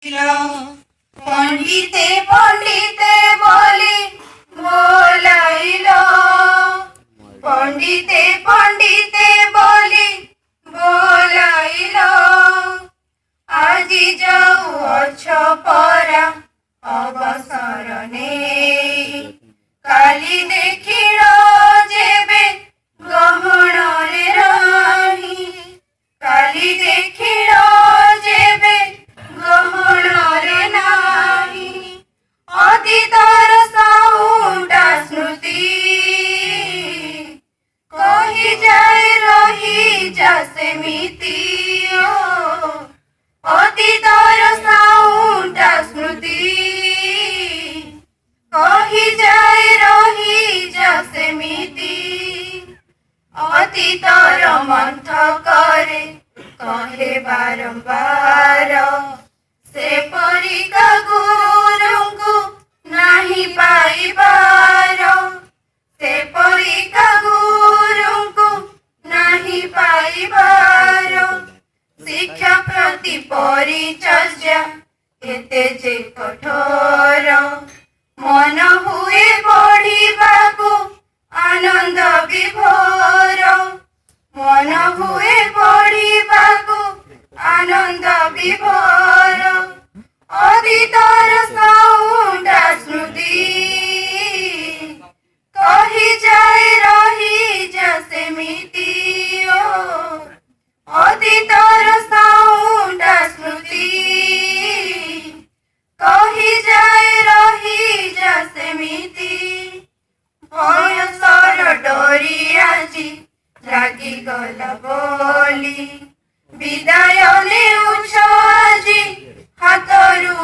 पंडिते पंडिते बोली बोलाइलो, पंडिते पंडिते बोली बोलाइलो, आजी जाऊ अच्छ परा अवसर ने काली देखिल जेबे गहन रे रही, काली देखिल जेबे गहन रे नाही, अतीतर साउंडा स्मृति कही जाए रही जा सेमिति, अतीतर साउंडा स्मृति कही जाए रही जा सेमिति, अतीतर मंथ करे कहे बारंबार, से परिका गुरुଙ୍କୁ नाही पाइबार, से परिका गुरुଙ୍କୁ नाही पाइबार, शिक्षा प्रति परिचर्या एते जे कठोर, मन हुए पढ़िबाकू आनंद विभोर, मन हुए पढ़िबाकू आनंद विभोर, अतीतर साउंडा स्मृति कही जाए रही जा सेमिति, अतीतर साउंडा स्मृति कही जाए रही जा सेमिति, बयसर डोरी आजी लागी गला बोली, विदाय नेउछ आजी हातरू